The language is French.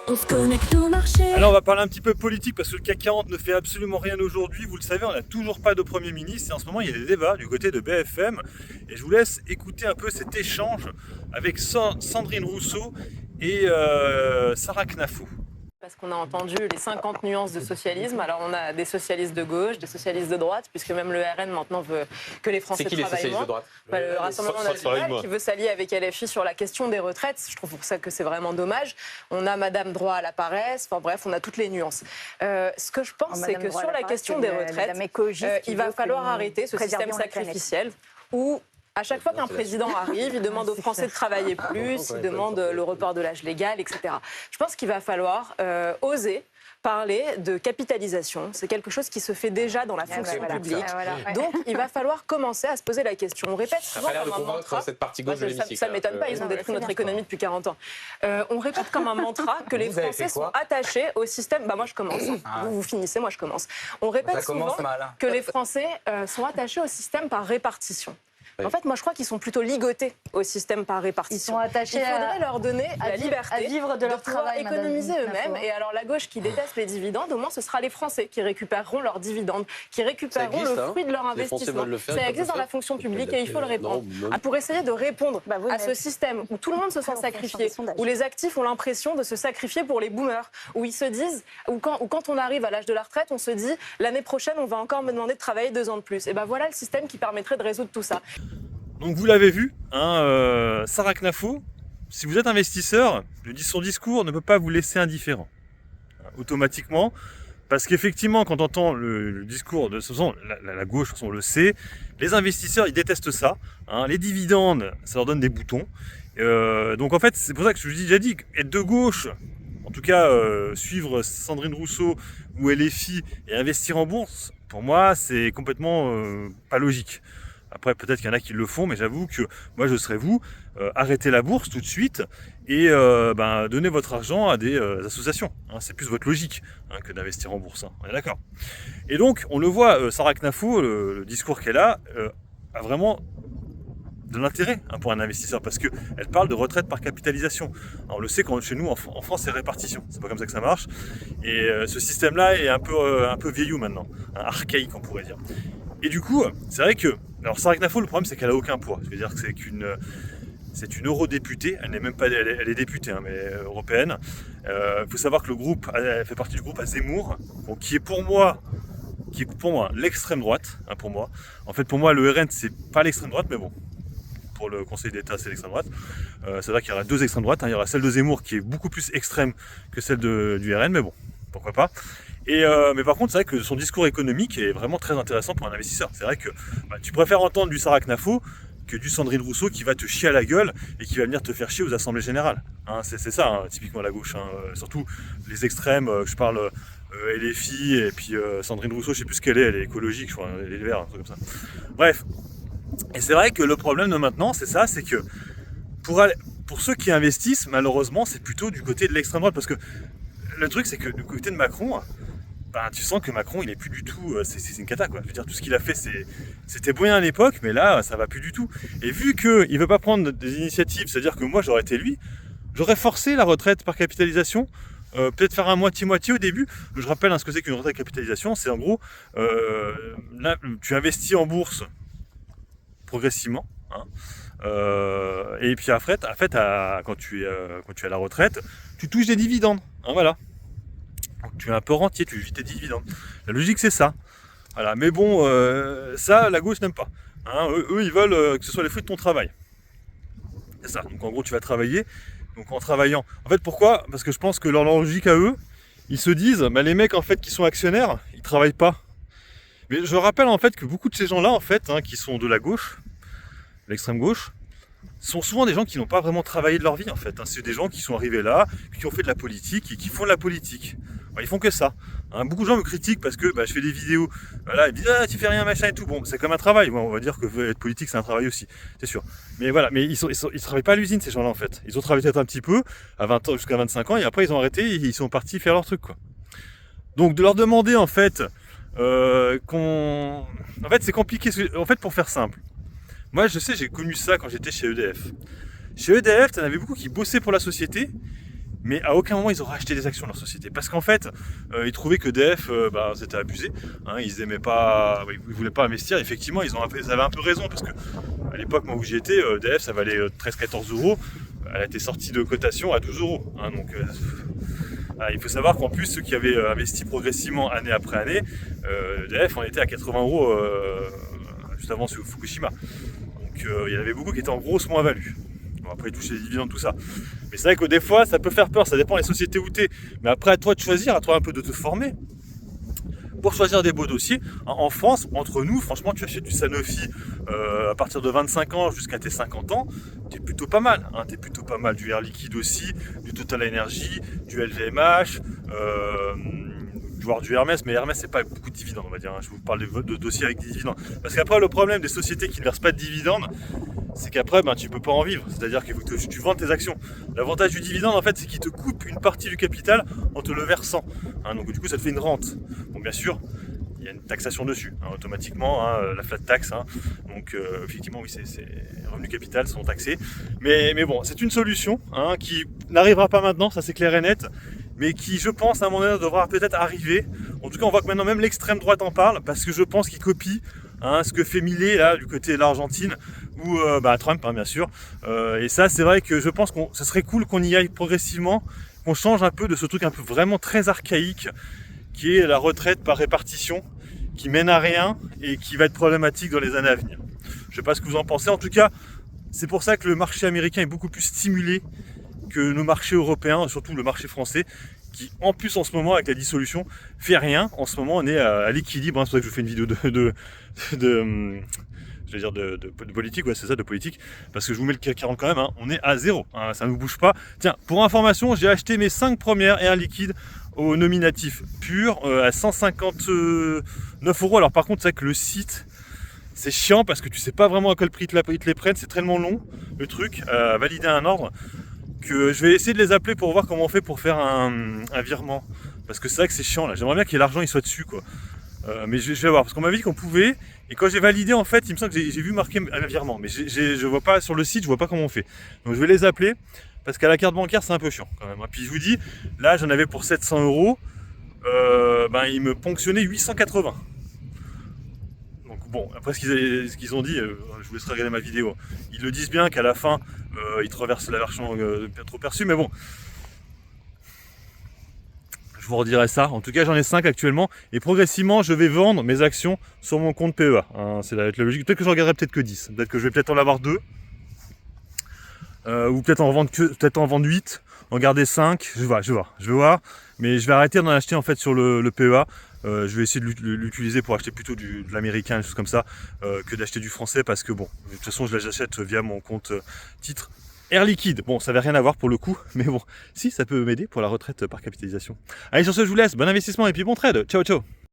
On se connecte au marché. Alors on va parler un petit peu politique parce que le CAC 40 ne fait absolument rien aujourd'hui. Vous le savez, on n'a toujours pas de Premier ministre et en ce moment il y a des débats du côté de BFM. Et je vous laisse écouter un peu cet échange avec Sandrine Rousseau et Sarah Knafo. Parce qu'on a entendu les 50 nuances de socialisme. Alors on a des socialistes de gauche, des socialistes de droite, puisque même le RN maintenant veut que les Français travaillent moins. C'est qui les socialistes de droite? Le Rassemblement national qui veut s'allier avec LFI sur la question des retraites. Je trouve pour ça que c'est vraiment dommage. On a Madame Droit à la paresse. Enfin bref, on a toutes les nuances. Ce que je pense, c'est que sur la question des retraites, il va falloir arrêter ce système sacrificiel où à chaque fois qu'un président arrive, il demande aux Français de travailler plus, il demande le report de l'âge légal, etc. Je pense qu'il va falloir oser parler de capitalisation. C'est quelque chose qui se fait déjà dans la fonction publique. Donc, il va falloir commencer à se poser la question. On répète souvent comme un mantra. Cette partie gauche de l'hémicycle. Ça ne m'étonne pas, ils ont détruit notre économie depuis 40 ans. On répète comme un mantra que les Français sont attachés au système. Moi, je commence. Vous finissez, moi, je commence. On répète souvent que les Français sont attachés au système par répartition. En fait, moi, je crois qu'ils sont plutôt ligotés au système par répartition. Ils sont attachés. Il faudrait leur donner la liberté à vivre de leur travail, économiser eux-mêmes. Et alors, la gauche qui déteste les dividendes, au moins, ce sera les Français qui récupéreront leurs dividendes, qui récupéreront le fruit de leur investissement. Ça existe dans la fonction publique et il faut le répondre. Pour essayer de répondre à ce système où tout le monde se sent sacrifié, où les actifs ont l'impression de se sacrifier pour les boomers, où ils se disent, ou quand on arrive à l'âge de la retraite, on se dit, l'année prochaine, on va encore me demander de travailler 2 ans de plus. Et voilà le système qui permettrait de résoudre tout ça. Donc vous l'avez vu, Sarah Knafo, si vous êtes investisseur, son discours ne peut pas vous laisser indifférent, automatiquement, parce qu'effectivement, quand on entend le discours de la gauche, on le sait, les investisseurs, ils détestent ça, les dividendes, ça leur donne des boutons, donc en fait, c'est pour ça que je vous ai déjà dit, être de gauche, en tout cas suivre Sandrine Rousseau ou LFI et investir en bourse, pour moi, c'est complètement pas logique. Après, peut-être qu'il y en a qui le font, mais j'avoue que moi, je serais vous. Arrêtez la bourse tout de suite et donnez votre argent à des associations. C'est plus votre logique que d'investir en bourse. On est d'accord. Et donc, on le voit, Sarah Knafo, le discours qu'elle a vraiment de l'intérêt pour un investisseur parce qu'elle parle de retraite par capitalisation. Alors, on le sait, quand chez nous, en France, c'est répartition. C'est pas comme ça que ça marche. Et ce système-là est un peu vieillot maintenant, archaïque, on pourrait dire. Et du coup, c'est vrai que, alors Sarah Knafo, le problème c'est qu'elle a aucun poids. Je veux dire que c'est une eurodéputée, elle n'est même pas, elle est députée, mais européenne. Il faut savoir que le groupe, elle fait partie du groupe à Zemmour, qui est pour moi l'extrême droite, pour moi. En fait, pour moi, le RN c'est pas l'extrême droite, mais bon, pour le Conseil d'État c'est l'extrême droite. C'est vrai qu'il y aura 2 extrêmes droites. Il y aura celle de Zemmour qui est beaucoup plus extrême que celle du RN, mais bon, pourquoi pas. Mais par contre, c'est vrai que son discours économique est vraiment très intéressant pour un investisseur. C'est vrai que tu préfères entendre du Sarah Knafo que du Sandrine Rousseau qui va te chier à la gueule et qui va venir te faire chier aux assemblées générales. C'est ça, typiquement la gauche. Surtout les extrêmes, je parle LFI et puis Sandrine Rousseau, je sais plus ce qu'elle est écologique, je crois, elle est verte, un truc comme ça. Bref. Et c'est vrai que le problème de maintenant, c'est ça, c'est que pour ceux qui investissent, malheureusement, c'est plutôt du côté de l'extrême droite. Parce que le truc, c'est que du côté de Macron, tu sens que Macron il est plus du tout, c'est une cata quoi. Je veux dire, tout ce qu'il a fait c'était bien à l'époque, mais là ça va plus du tout. Et vu qu'il veut pas prendre des initiatives, c'est-à-dire que moi j'aurais été lui, j'aurais forcé la retraite par capitalisation, peut-être faire un moitié-moitié au début. Je rappelle ce que c'est qu'une retraite par capitalisation, c'est en gros, là, tu investis en bourse progressivement, et puis après, quand tu es à la retraite, tu touches des dividendes, voilà. Donc tu es un peu rentier, tu vis tes dividendes. La logique c'est ça. Voilà. Mais bon, ça la gauche n'aime pas. Eux ils veulent que ce soit les fruits de ton travail. C'est ça. Donc en gros tu vas travailler. Donc en travaillant. En fait pourquoi ? Parce que je pense que leur logique à eux, ils se disent, les mecs en fait qui sont actionnaires, ils travaillent pas. Mais je rappelle en fait que beaucoup de ces gens-là en fait, qui sont de la gauche, l'extrême gauche, sont souvent des gens qui n'ont pas vraiment travaillé de leur vie en fait. C'est des gens qui sont arrivés là, qui ont fait de la politique et qui font de la politique. Ils font que ça. Beaucoup de gens me critiquent parce que je fais des vidéos. Voilà, ils me disent tu fais rien machin et tout. Bon, c'est comme un travail. On va dire que être politique c'est un travail aussi, c'est sûr. Mais voilà, mais ils travaillent pas à l'usine ces gens-là en fait. Ils ont travaillé peut-être un petit peu à 20 ans jusqu'à 25 ans et après ils ont arrêté et ils sont partis faire leur truc quoi. Donc de leur demander en fait en fait c'est compliqué. En fait pour faire simple. Moi je sais j'ai connu ça quand j'étais chez EDF. Chez EDF, t'en avais beaucoup qui bossaient pour la société. mais à aucun moment ils ont racheté des actions de leur société. Parce qu'en fait, ils trouvaient que EDF, c'était abusé. Hein, ils aimaient pas, ils voulaient pas investir. Effectivement, ils avaient un peu raison, parce que à l'époque, moi où j'y étais, EDF, ça valait 13-14 euros. Elle a été sortie de cotation à 12 euros. Hein, donc, il faut savoir qu'en plus, ceux qui avaient investi progressivement année après année, EDF, on était à 80 euros juste avant Fukushima. Donc, il y en avait beaucoup qui étaient en grosse moins-value. Bon, après, ils touchaient les dividendes, tout ça. Mais c'est vrai que des fois, ça peut faire peur. Ça dépend des sociétés où tu es. Mais après, à toi de choisir, à toi un peu de te former. Pour choisir des beaux dossiers, en France, entre nous, franchement, tu achètes du Sanofi à partir de 25 ans jusqu'à tes 50 ans, t'es plutôt pas mal. Hein, t'es plutôt pas mal. Du Air Liquide aussi, du Total Energy, du LVMH, voire du Hermès. Mais Hermès, c'est pas beaucoup de dividendes, on va dire. Hein. Je vous parle de dossiers avec des dividendes. Parce qu'après, le problème des sociétés qui ne versent pas de dividendes, c'est qu'après, tu peux pas en vivre. C'est-à-dire que tu vends tes actions. L'avantage du dividende, en fait, c'est qu'il te coupe une partie du capital en te le versant. Hein, donc du coup, ça te fait une rente. Bon, bien sûr, il y a une taxation dessus, hein, automatiquement, la flat tax. Hein. Donc effectivement, oui, les revenus capital sont taxés. Mais bon, c'est une solution qui n'arrivera pas maintenant, ça c'est clair et net. Mais qui, je pense, à un moment donné, devra peut-être arriver. En tout cas, on voit que maintenant, même l'extrême droite en parle, parce que je pense qu'il copie ce que fait Milei, là, du côté de l'Argentine, ou Trump, bien sûr. Et ça, c'est vrai que je pense que ça serait cool qu'on y aille progressivement, qu'on change un peu de ce truc un peu vraiment très archaïque, qui est la retraite par répartition, qui mène à rien et qui va être problématique dans les années à venir. Je ne sais pas ce que vous en pensez. En tout cas, c'est pour ça que le marché américain est beaucoup plus stimulé que nos marchés européens, surtout le marché français, qui en plus en ce moment avec la dissolution fait rien. En ce moment on est à l'équilibre, c'est pour ça que je fais une vidéo de politique, ouais c'est ça, de politique, parce que je vous mets le CAC 40 quand même, on est à 0, ça ne bouge pas. Tiens, pour information, j'ai acheté mes 5 premières et un liquide au nominatif pur à 159 euros. Alors par contre c'est vrai que le site, c'est chiant parce que tu sais pas vraiment à quel prix ils te les prennent, c'est tellement long le truc, valider un ordre, que je vais essayer de les appeler pour voir comment on fait pour faire un virement. Parce que c'est vrai que c'est chiant là, j'aimerais bien que l'argent il soit dessus quoi. Mais je vais voir, parce qu'on m'a dit qu'on pouvait, et quand j'ai validé en fait, il me semble que j'ai vu marquer un virement, mais je vois pas sur le site, je vois pas comment on fait. Donc je vais les appeler, parce qu'à la carte bancaire c'est un peu chiant quand même. Puis je vous dis, là j'en avais pour 700 euros, ils me ponctionnaient 880. Donc bon, après ce qu'ils ont dit, je vous laisserai regarder ma vidéo. Ils le disent bien qu'à la fin, ils te reversent la version trop perçue, mais bon. Je vous redirai ça. En tout cas, j'en ai 5 actuellement. Et progressivement, je vais vendre mes actions sur mon compte PEA. C'est la logique. Peut-être que j'en garderai peut-être que 10. Peut-être que je vais peut-être en avoir 2. Ou peut-être en vendre 8. En garder 5. Je vais voir. Mais je vais arrêter d'en acheter en fait sur le PEA. Je vais essayer de l'utiliser pour acheter plutôt de l'américain, des choses comme ça, que d'acheter du français. Parce que bon, de toute façon, je les achète via mon compte titre. Air Liquide, bon ça n'avait rien à voir pour le coup, mais bon, si ça peut m'aider pour la retraite par capitalisation. Allez sur ce je vous laisse, bon investissement et puis bon trade, ciao ciao.